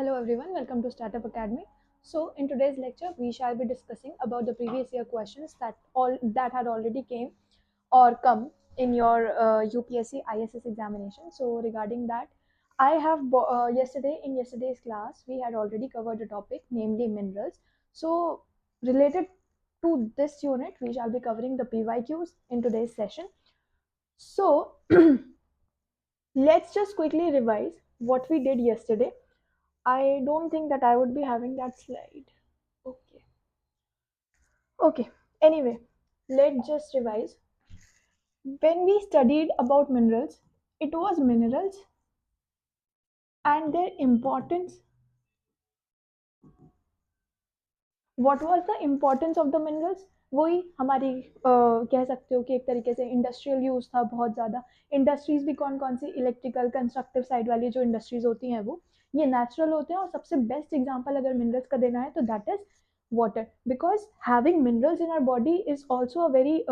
Hello everyone, welcome to Startup Academy. So in today's lecture, we shall be discussing about the previous year questions that had already came or come in your UPSC ISS examination. So regarding that, I have yesterday's class we had already covered a topic, namely minerals. So related to this unit, we shall be covering the PYQs in today's session. So let's just quickly revise what we did yesterday. I don't think that I would be having that slide. Okay. Okay. Anyway, let's just revise. When we studied about minerals, it was minerals and their importance. What was the importance of the minerals? वही हमारी कह सकते हो कि एक तरीके से industrial use था बहुत ज़्यादा. इंडस्ट्रीज भी कौन कौन सी, इलेक्ट्रिकल कंस्ट्रक्टिव साइड वाली जो इंडस्ट्रीज होती हैं वो ये नेचुरल होते हैं. और सबसे बेस्ट एग्जांपल अगर मिनरल्स का देना है तो that is water, because having minerals in our body is also a very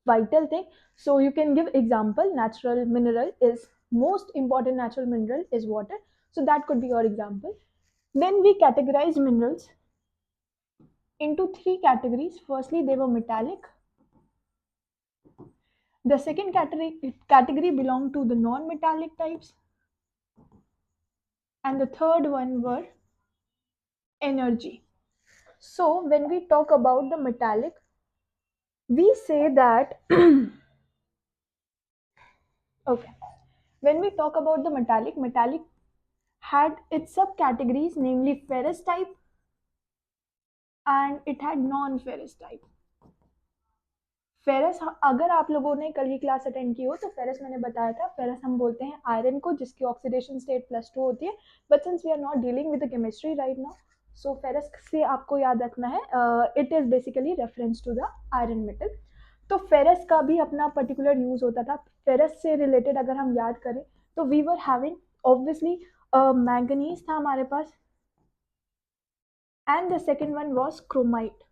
vital thing. So you can give example, natural mineral is most important, natural mineral is water, so that could be your example. Then we categorize minerals into three categories. Firstly, they were metallic. The second category belonged to the non-metallic types, and the third one were energy. So when we talk about the metallic, we say that okay, when we talk about the metallic had its subcategories, namely ferrous type, and it had non-ferrous type. Ferrous, अगर आप लोगों ने कल की class attend की हो तो ferrous मैंने बताया था, फेरस हम बोलते हैं आयरन को जिसकी ऑक्सीडेशन स्टेट +2 होती है. But since we are not dealing with the chemistry right now, so ferrous से आपको याद रखना है it is basically reference to the iron metal. तो फेरस का भी अपना पर्टिकुलर यूज होता था. फेरस से रिलेटेड अगर हम याद करें तो we were having obviously manganese था हमारे पास, and the second one was chromite.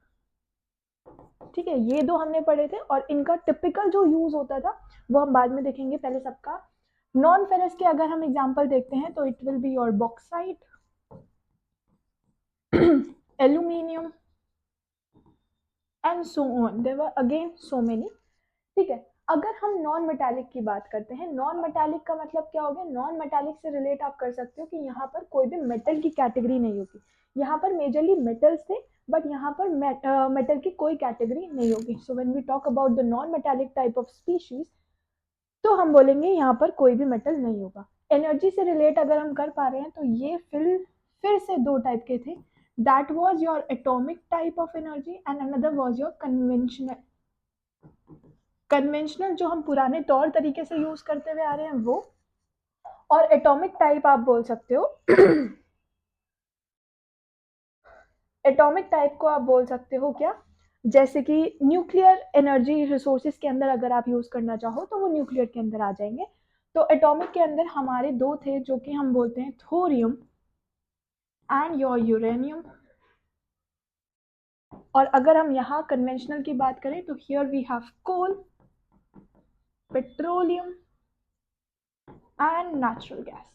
ठीक है, ये दो हमने पढ़े थे और इनका टिपिकल जो यूज होता था वो हम बाद में देखेंगे. पहले सबका नॉन फेरस के अगर हम एग्जांपल देखते हैं तो it will be your bauxite, aluminium and so on. There were again so many. ठीक है, अगर हम नॉन मेटालिक की बात करते हैं, नॉन मेटालिक का मतलब क्या हो गया? नॉन मेटालिक से रिलेट आप कर सकते हो कि यहाँ पर कोई भी मेटल की कैटेगरी नहीं होगी. यहाँ पर मेजरली मेटल्स थे बट यहाँ पर मेटल की कोई कैटेगरी नहीं होगी. So when we talk about the non metallic type of species तो हम बोलेंगे यहाँ पर कोई भी मेटल नहीं होगा. एनर्जी से रिलेट अगर हम कर पा रहे हैं तो ये फिर से दो टाइप के थे. That was your atomic type of energy and another was your conventional जो हम पुराने तौर तरीके से यूज करते हुए आ रहे हैं वो. और एटॉमिक टाइप आप बोल सकते हो एटॉमिक टाइप को आप बोल सकते हो क्या? जैसे कि न्यूक्लियर एनर्जी रिसोर्सेज के अंदर अगर आप यूज करना चाहो तो वो न्यूक्लियर के अंदर आ जाएंगे. तो एटॉमिक के अंदर हमारे दो थे जो कि हम बोलते हैं थोरियम एंड योर यूरेनियम. और अगर हम यहाँ कन्वेंशनल की बात करें तो here we have coal, petroleum and natural gas.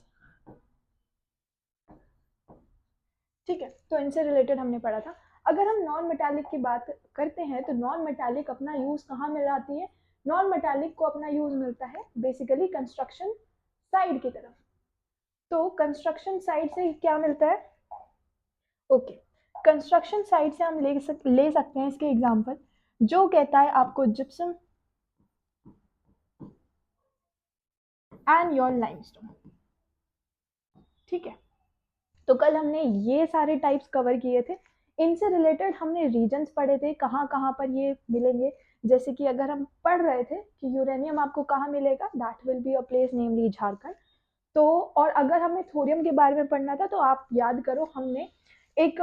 ठीक है, तो इनसे रिलेटेड हमने पढ़ा था. अगर हम नॉन मेटालिक की बात करते हैं तो नॉन मेटालिक अपना यूज कहाँ मिल जाती है? नॉन मेटालिक को अपना यूज मिलता है बेसिकली कंस्ट्रक्शन साइड की तरफ. तो कंस्ट्रक्शन साइड से क्या मिलता है? ओके, कंस्ट्रक्शन साइड से हम ले सकते हैं इसके एग्जांपल जो कहता है आपको जिप्सम एंड योर लाइमस्टोन. ठीक है, तो कल हमने ये सारे टाइप्स कवर किए थे. इनसे रिलेटेड हमने रीजन्स पढ़े थे, कहाँ कहाँ पर ये मिलेंगे. जैसे कि अगर हम पढ़ रहे थे कि यूरेनियम आपको कहाँ मिलेगा, that will be a place namely Jharkhand. तो और अगर हमें थोरियम के बारे में पढ़ना था तो आप याद करो हमने एक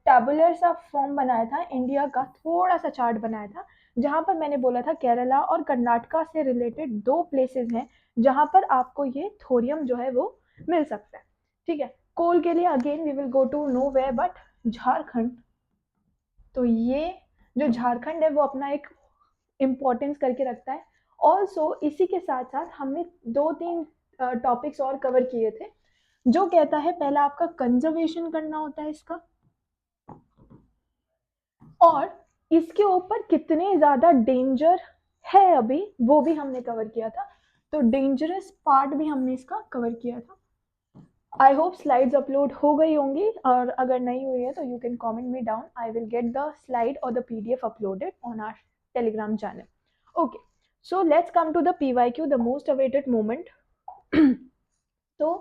टैबुलर सा फॉर्म बनाया था, इंडिया का थोड़ा सा चार्ट बनाया था जहाँ पर मैंने बोला था केरला और कर्नाटका से रिलेटेड दो प्लेसेस हैं जहाँ पर आपको ये थोरियम जो है वो मिल सकता है. ठीक है, कोल के लिए again we will go to no way but Jharkhand. तो ये जो झारखंड है वो अपना एक इम्पोर्टेंस करके रखता है. ऑल्सो इसी के साथ साथ हमने दो तीन टॉपिक्स और कवर किए थे जो कहता है पहला आपका कंजर्वेशन करना होता है इसका, और इसके ऊपर कितने ज्यादा डेंजर है अभी वो भी हमने कवर किया था, तो डेंजरस पार्ट भी हमने इसका कवर किया था। आई होप स्लाइड्स अपलोड हो गई होंगी, और अगर नहीं हुई है तो you can comment me down, I will get the slide और the PDF uploaded on our Telegram channel. Okay, so let's come to the PYQ, the most awaited moment. तो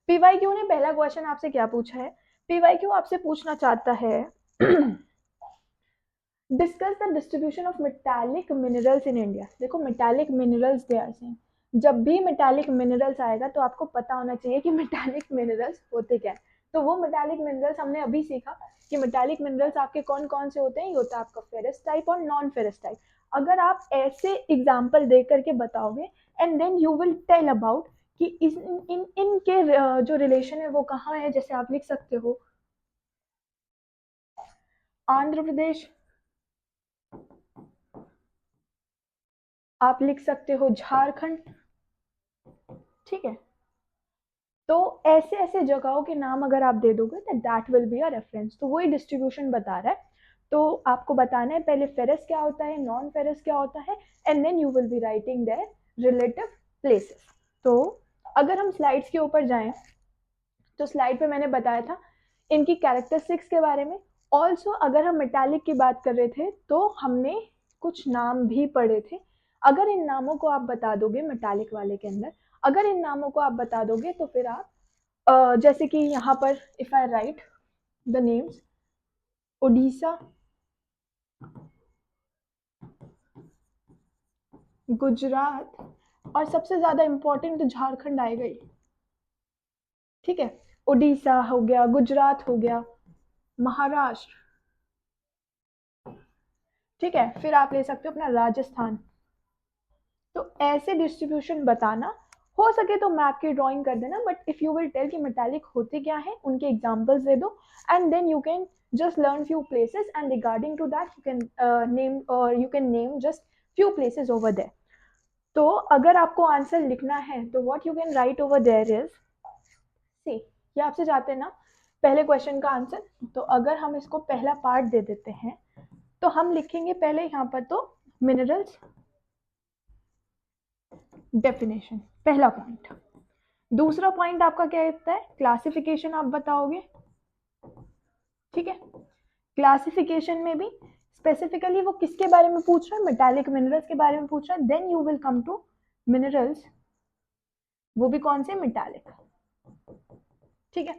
पीवाईक्यू ने पहला क्वेश्चन आपसे क्या पूछा है? पीवाईक्यू आपसे पूछना चाहता है discuss the distribution of metallic minerals in India. देखो metallic minerals they are same, जब भी मेटालिक मिनरल्स आएगा तो आपको पता होना चाहिए कि मेटालिक मिनरल्स होते क्या है। तो वो मेटालिक मिनरल्स हमने अभी सीखा कि मेटालिक मिनरल्स आपके कौन कौन से होते हैं। ये होता है आपका फेरस टाइप और नॉन फेरस टाइप। अगर आप ऐसे एग्जाम्पल दे करके बताओगे and then you will tell about कि इनके जो रिलेशन है वो कहाँ है। जैसे आप लिख सकते हो आंध्र प्रदेश, आप लिख सकते हो झारखंड, ठीक है। तो ऐसे ऐसे जगहों के नाम अगर आप दे दोगे तो that will be a reference. तो वही डिस्ट्रीब्यूशन बता रहा है। तो आपको बताना है पहले फेरस क्या होता है, नॉन फेरस क्या होता है, and then you will be writing their relative places. तो अगर हम स्लाइड्स के ऊपर जाएं तो स्लाइड पे मैंने बताया था इनकी कैरेक्टरिस्टिक्स के बारे में। ऑल्सो अगर हम मेटालिक की बात कर रहे थे तो हमने कुछ नाम भी पढ़े थे। अगर इन नामों को आप बता दोगे मेटालिक वाले के अंदर, अगर इन नामों को आप बता दोगे तो फिर आप जैसे कि यहाँ पर if I right the names Odisha, Gujarat, और सबसे ज्यादा इंपॉर्टेंट तो झारखंड आएगा ही, ठीक है। ओडिशा हो गया, गुजरात हो गया, महाराष्ट्र, ठीक है। फिर आप ले सकते हो अपना राजस्थान। तो ऐसे डिस्ट्रीब्यूशन बताना, हो सके तो मैप की ड्राइंग कर देना, but if you will tell कि मेटालिक होते क्या है उनके एग्जांपल्स दे दो and then you can just learn few places and regarding to that you can name just few places over there. तो अगर आपको आंसर लिखना है तो what you can write over there is, see, ये आपसे चाहते हैं ना पहले क्वेश्चन का आंसर। तो अगर हम इसको पहला पार्ट दे देते हैं तो हम लिखेंगे पहले यहाँ पर तो मिनरल्स डेफिनेशन, पहला पॉइंट। दूसरा पॉइंट आपका क्या कहता है, क्लासिफिकेशन आप बताओगे, ठीक है। क्लासिफिकेशन में भी स्पेसिफिकली वो किसके बारे में पूछ रहा है, मेटालिक मिनरल्स के बारे में पूछ रहा है। Then you will come to minerals, वो भी कौन से, मेटालिक, ठीक है।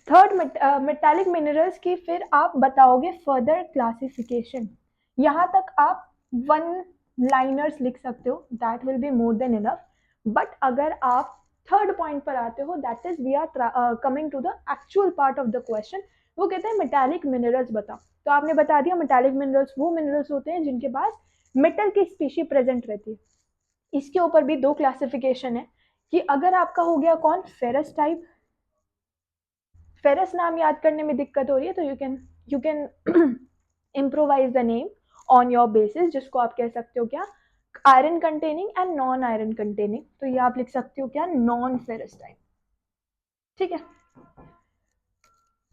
थर्ड मेटालिक मिनरल्स की फिर आप बताओगे फर्दर क्लासिफिकेशन। यहां तक आप वन लाइनर्स लिख सकते हो, that will be more than enough. But अगर आप थर्ड पॉइंट पर आते हो, that is we are coming to the actual part of the question. वो कहते हैं मेटालिक मिनरल्स बताओ। तो आपने बता दिया मेटालिक मिनरल्स वो मिनरल्स होते हैं जिनके पास मेटल की स्पीशी प्रेजेंट रहती है। इसके ऊपर भी दो क्लासिफिकेशन है कि अगर आपका हो गया कौन, फेरस टाइप। फेरस नाम याद करने में दिक्कत हो रही है तो you can improvise the name on your basis, जिसको आप कह सकते हो क्या, iron containing and non iron containing. तो ये आप लिख सकते हो क्या, नॉन फेरस टाइप, ठीक है।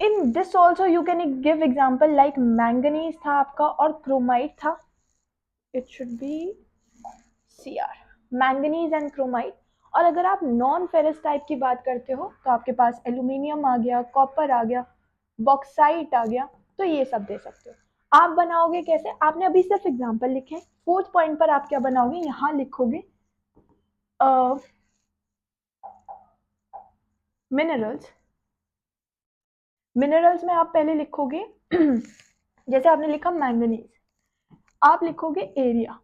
In this also you can give example like manganese था आपका और क्रोमाइट था, it should be Cr, manganese and chromite. और अगर आप नॉन फेरस टाइप की बात करते हो तो आपके पास एल्यूमिनियम आ गया, कॉपर आ गया, बॉक्साइट आ गया। तो ये सब दे सकते हो। आप बनाओगे कैसे, आपने अभी सिर्फ एग्जांपल लिखे। फोर्थ पॉइंट पर आप क्या बनाओगे, यहाँ लिखोगे मिनरल्स। मिनरल्स में आप पहले लिखोगे जैसे आपने लिखा मैंगनीज, आप लिखोगे एरिया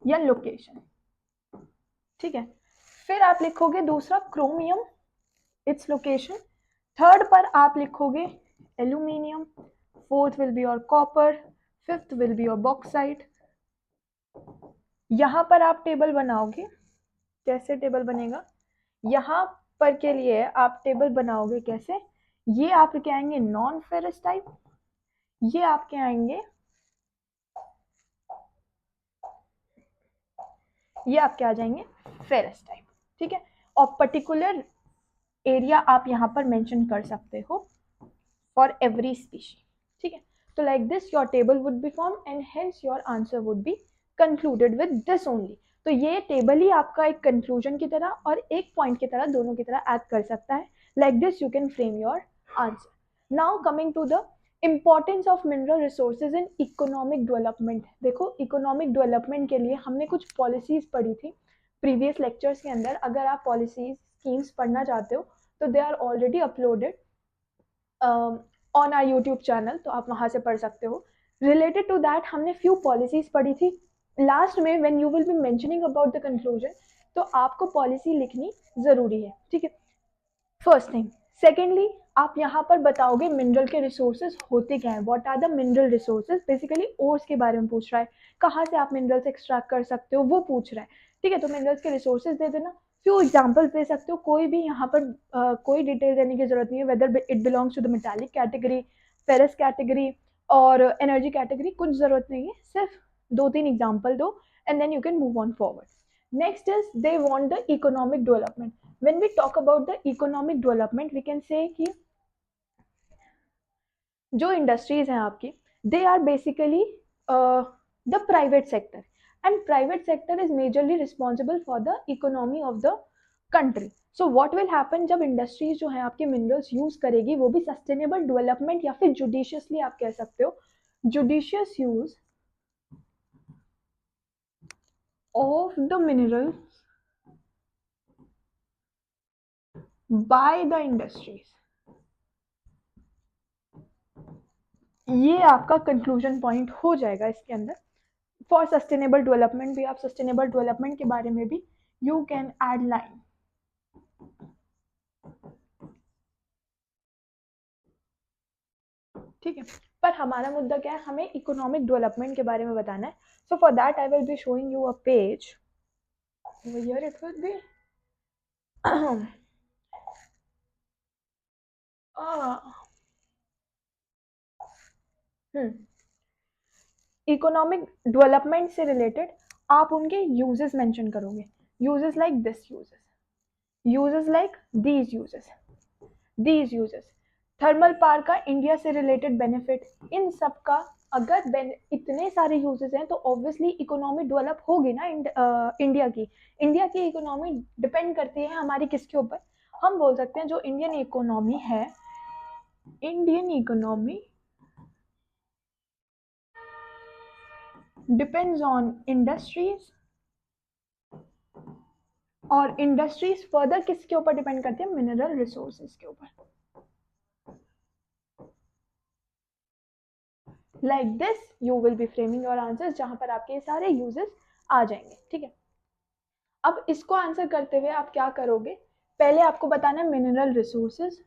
या लोकेशन, ठीक है। फिर आप लिखोगे दूसरा क्रोमियम, इट्स लोकेशन। थर्ड पर आप लिखोगे aluminium, fourth will be your copper, fifth will be your bauxite. यहां पर आप टेबल बनाओगे, कैसे टेबल बनेगा, यहां पर के लिए आप टेबल बनाओगे कैसे, ये आपके आएंगे नॉन फेरस टाइप, ये आपके आएंगे, ये आपके आ जाएंगे फेरस टाइप, ठीक है। और पर्टिकुलर एरिया आप यहाँ पर मेंशन कर सकते हो फॉर एवरी स्पीशी, ठीक है। तो like this your table would be form and hence your answer would be concluded with this only. तो ये टेबल ही आपका एक कंक्लूजन की तरह और एक पॉइंट की तरह, दोनों की तरह एक्ट कर सकता है। Like this you can frame your answer. Now coming to the importance of mineral resources in economic development. देखो, इकोनॉमिक डेवलपमेंट के लिए हमने कुछ पॉलिसीज पढ़ी थी प्रीवियस लेक्चर्स के अंदर। अगर आप पॉलिसीज स्कीम्स पढ़ना चाहते हो तो they are already uploaded on our YouTube channel, तो आप वहाँ से पढ़ सकते हो। रिलेटेड टू दैट हमने फ्यू पॉलिसीज पढ़ी थी। लास्ट में when you will be mentioning about the conclusion, तो आपको पॉलिसी लिखनी ज़रूरी है, ठीक है, फर्स्ट थिंग। सेकेंडली, आप यहाँ पर बताओगे मिनरल के रिसोर्सेज होते क्या है, what are the mineral resources. Basically ores के बारे में पूछ रहा है, कहाँ से आप मिनरल्स एक्सट्रैक्ट कर सकते हो वो पूछ रहा है, ठीक है। तो मिनरल्स के रिसोर्सेज दे देना, फ्यू एग्जाम्पल्स दे सकते हो। कोई भी यहाँ पर कोई डिटेल देने की जरूरत नहीं है, whether it belongs to the metallic category, ferrous category और एनर्जी कैटेगरी, कुछ जरूरत नहीं है, सिर्फ 2-3 एग्जाम्पल दो and then you can move on forward. Next is they want the economic development. When we talk about the economic development, we can say कि जो industries हैं आपकी, they are basically the private sector, and private sector is majorly responsible for the economy of the country. So what will happen, जब industries जो है आपके minerals use करेगी, वो भी सस्टेनेबल डेवलपमेंट या फिर जुडिशियसली आप कह सकते हो, judicious use of the minerals by the industries, ये आपका कंक्लूजन पॉइंट हो जाएगा इसके अंदर। फॉर सस्टेनेबल डेवलपमेंट भी, आप सस्टेनेबल डेवलपमेंट के बारे में भी यू कैन ऐड लाइन, ठीक है। पर हमारा मुद्दा क्या है, हमें इकोनॉमिक डेवलपमेंट के बारे में बताना है। So for that I will be showing you a page, here it will be economic development से रिलेटेड आप उनके यूजेस मेंशन करोगे, uses like this uses, uses like these uses, thermal power का इंडिया से रिलेटेड बेनिफिट, इन सब का अगर इतने सारे यूजेस हैं तो ऑब्वियसली इकोनॉमी डेवलप होगी ना। इंडिया की इकोनॉमी डिपेंड करती है हमारी किसके ऊपर। हम बोल सकते हैं जो इंडियन इकोनॉमी है, Indian economy depends on industries, और इंडस्ट्रीज फर्दर किसके ऊपर डिपेंड करती है, मिनरल रिसोर्सेज के ऊपर। Like this you will B framing your answers, जहां पर आपके सारे यूजेस आ जाएंगे, ठीक है। अब इसको आंसर करते हुए आप क्या करोगे, पहले आपको बताना है मिनरल रिसोर्सेज,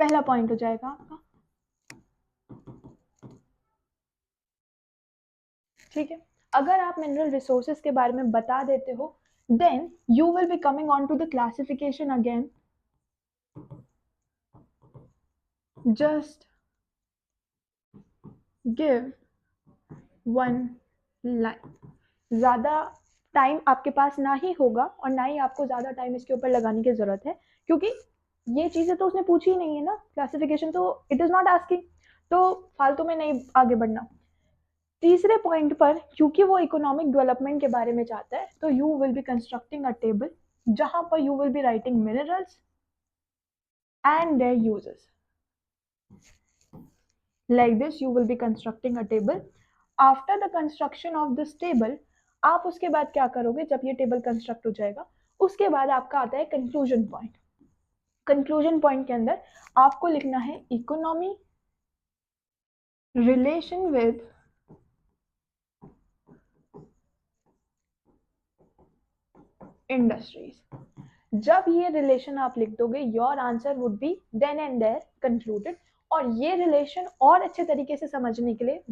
पहला पॉइंट हो जाएगा आपका, ठीक है। अगर आप मिनरल रिसोर्सेज के बारे में बता देते हो, then you will be coming on to the classification again. Just give one line, ज़्यादा टाइम आपके पास ना ही होगा और ना ही आपको ज़्यादा टाइम इसके ऊपर लगाने की ज़रूरत है, क्योंकि ये चीज़ें तो उसने पूछी ही नहीं है ना, क्लासिफिकेशन तो इट इज़ नॉट आस्किंग, तो फालतू में नहीं आगे बढ़ना। तीसरे पॉइंट पर क्योंकि वो इकोनॉमिक डेवलपमेंट के बारे में चाहता है, तो you will B constructing a table जहां पर you will be writing minerals and their uses. Like this you will be constructing a table. After the construction of this table, आप उसके बाद क्या करोगे, जब ये टेबल कंस्ट्रक्ट हो जाएगा उसके बाद आपका आता है कंक्लूजन पॉइंट। कंक्लूजन पॉइंट के अंदर आपको लिखना है इकोनॉमी रिलेशन विद इंडस्ट्रीज। जब ये रिलेशन आप लिख दोगे, your answer would be then and there concluded. और ये रिलेशन और अच्छे तरीके से समझने के लिए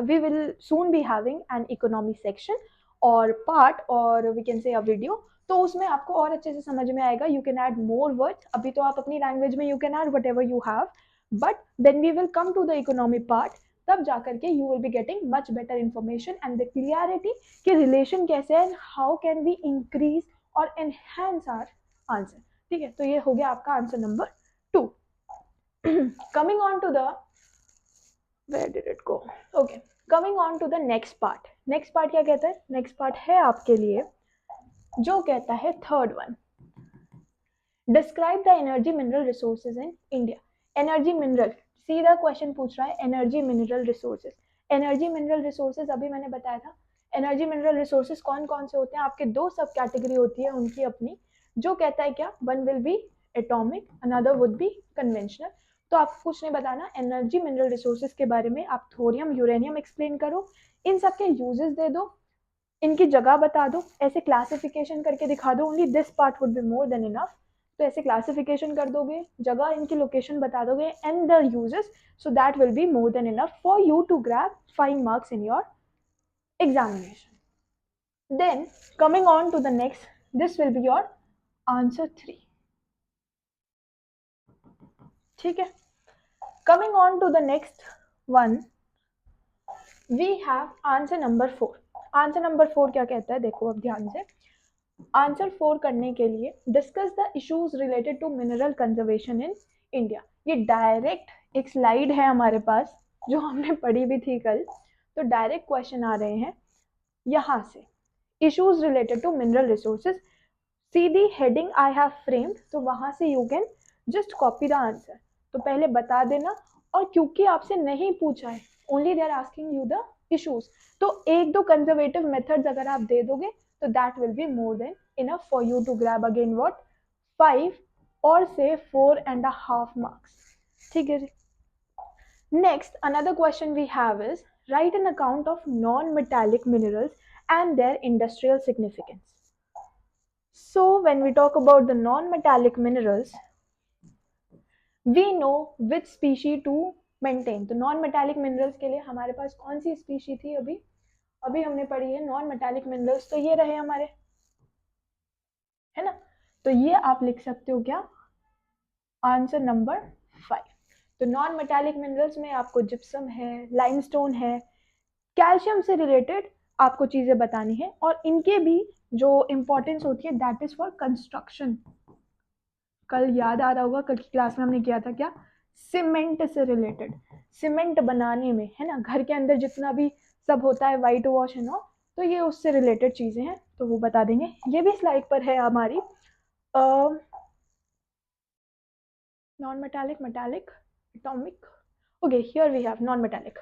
we will soon be having an economy section or part, or we can say a video, तो उसमें आपको और अच्छे से समझ में आएगा। You can add more words, अभी तो आप अपनी लैंग्वेज में you can add whatever you have, but then we will come to the economy part, तब जाकर के you will be getting much better information and the clarity कि relation कैसे है, हाउ कैन वी इंक्रीज और enhance our answer. ठीक है, तो ये हो गया आपका answer number 2। Coming on to the, where did it go, okay, coming on to the next part. Next part क्या कहता है? नेक्स्ट पार्ट है आपके लिए जो कहता है third one, describe the energy mineral resources in India. Energy mineral, सीधा क्वेश्चन पूछ रहा है, energy mineral resources. Energy mineral resources अभी मैंने बताया था, एनर्जी मिनरल रिसोर्सेज कौन कौन से होते हैं आपके, दो सब कैटेगरी होती है उनकी अपनी। जो कहता है क्या, one will be atomic, another would be conventional. तो आपको कुछ नहीं बताना, एनर्जी मिनरल रिसोर्सेज के बारे में आप थोरियम यूरेनियम एक्सप्लेन करो, इन सब के यूजेस दे दो, इनकी जगह बता दो, ऐसे क्लासिफिकेशन करके दिखा दो, only this part would be more than enough. तो ऐसे क्लासिफिकेशन कर दोगे, जगह इनकी लोकेशन बता दोगे and the uses, so that will be more than enough for you to grab 5 marks in your examination. Then coming on to the next, this will be your answer 3. ठीक है, coming on to the next one, we have answer number 4. Answer number 4 क्या कहता है, देखो अब ध्यान से। Answer 4 करने के लिए discuss the issues related to mineral conservation in India. ये डायरेक्ट एक स्लाइड है हमारे पास जो हमने पढ़ी भी थी कल, तो डायरेक्ट क्वेश्चन आ रहे हैं यहाँ से, issues related to mineral resources. See the heading I have framed, तो वहाँ से you can just copy the answer. तो पहले बता देना, और क्योंकि आपसे नहीं पूछा है, only they are asking you the issues, तो एक दो कंजर्वेटिव मेथड्स अगर आप दे दोगे तो that will be more than enough for you to grab again what 5 or say 4.5 marks. ठीक है जी। Next, another question we have is write an account of non-metallic minerals and their industrial significance. So when we talk about the non-metallic minerals, we know which species to maintain. तो non-metallic minerals के लिए हमारे पास कौन सी species थी अभी हमने पढ़ी है नॉन मेटालिक मिनरल्स, तो ये रहे हमारे, है ना। तो ये आप लिख सकते हो क्या, आंसर नंबर 5। तो नॉन मेटालिक मिनरल्स में आपको जिप्सम है, लाइमस्टोन है, कैल्शियम से रिलेटेड आपको चीजें बतानी है, और इनके भी जो इंपॉर्टेंस होती है दैट इज फॉर कंस्ट्रक्शन। कल याद आ रहा होगा, कल की क्लास में हमने किया था क्या, सीमेंट से रिलेटेड, सीमेंट बनाने में, है ना, घर के अंदर जितना भी सब होता है, वाइट वॉश है ना, तो ये उससे रिलेटेड चीजें हैं, तो वो बता देंगे। ये भी स्लाइड पर है हमारी, non metallic, metallic, atomic, okay, here we have non metallic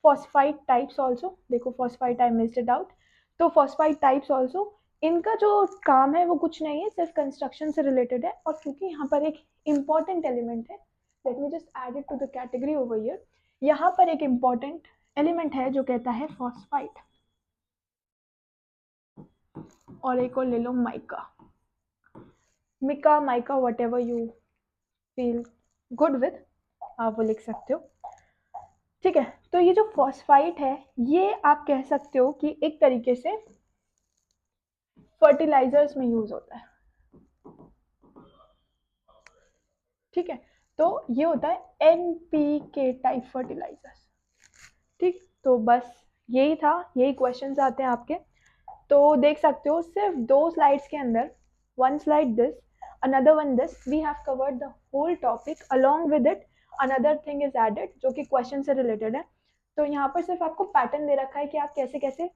phosphide types also. देखो phosphide I missed it out, तो फॉस्फाइड टाइप्स ऑल्सो, इनका जो काम है वो कुछ नहीं है, सिर्फ कंस्ट्रक्शन से रिलेटेड है। और क्योंकि यहाँ पर एक इम्पॉर्टेंट एलिमेंट है, let me just add it to the category over here, यहाँ पर एक इम्पॉर्टेंट एलिमेंट है जो कहता है फॉस्फाइड, और एक और ले लो mica, mica, mica, whatever you feel good with, आप वो लिख सकते हो। ठीक है, तो ये जो फॉस्फाइट है ये आप कह सकते हो कि एक तरीके से फर्टिलाइजर्स में यूज होता है। ठीक है, तो ये होता है NPK टाइप फर्टिलाइजर्स। ठीक, तो बस यही था, यही क्वेश्चंस आते हैं आपके। तो देख सकते हो सिर्फ 2 स्लाइड्स के अंदर, one slide this, another one this, we have covered the whole topic, along with it another thing is added जो कि क्वेश्चन से रिलेटेड है। तो यहाँ पर सिर्फ आपको पैटर्न दे रखा है कि आप कैसे कैसे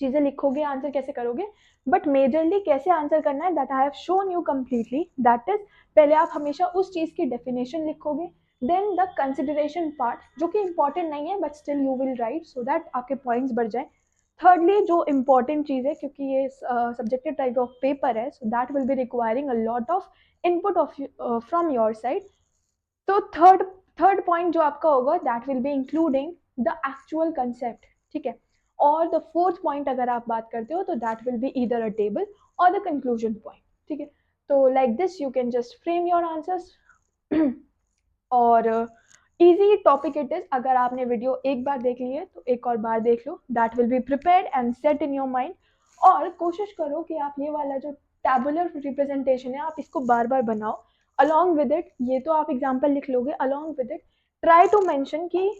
चीजें लिखोगे, आंसर कैसे करोगे, बट मेजरली कैसे आंसर करना है that I have shown you completely. That is, पहले आप हमेशा उस चीज की डेफिनेशन लिखोगे, देन द कंसिडरेशन पार्ट जो कि इंपॉर्टेंट नहीं है but still you will right so that आपके पॉइंट्स बढ़ जाए। थर्डली, जो इम्पॉर्टेंट चीज़ है, क्योंकि ये सब्जेक्टिव टाइप ऑफ पेपर है, सो that will be requiring a lot of input of from your side. तो थर्ड पॉइंट जो आपका होगा that will be including the actual concept. ठीक है, और द फोर्थ पॉइंट अगर आप बात करते हो तो that will be either a table और द कंक्लूजन पॉइंट। ठीक है, तो like this you can just frame your answers, और इजी टॉपिक इट इज। अगर आपने वीडियो एक बार देख ली है तो एक और बार देख लो, that will be prepared and set in your mind. और कोशिश करो कि आप ये वाला जो टैबुलर रिप्रेजेंटेशन है आप इसको बार बार बनाओ। अलॉन्ग विद इट, ये तो आप एग्जाम्पल लिख लोगे, along with it try to mention कि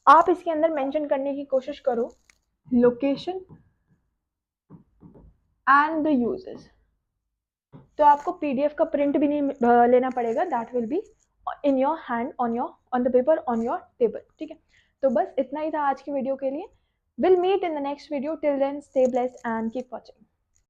आप इसके अंदर मेंशन करने की कोशिश करो लोकेशन एंड द यूजेस। तो आपको पीडीएफ का प्रिंट भी नहीं लेना पड़ेगा, that will be in your hand on the paper on your table. ठीक है, तो बस इतना ही था आज की वीडियो के लिए। Will meet in the next video, till then stay blessed and keep watching.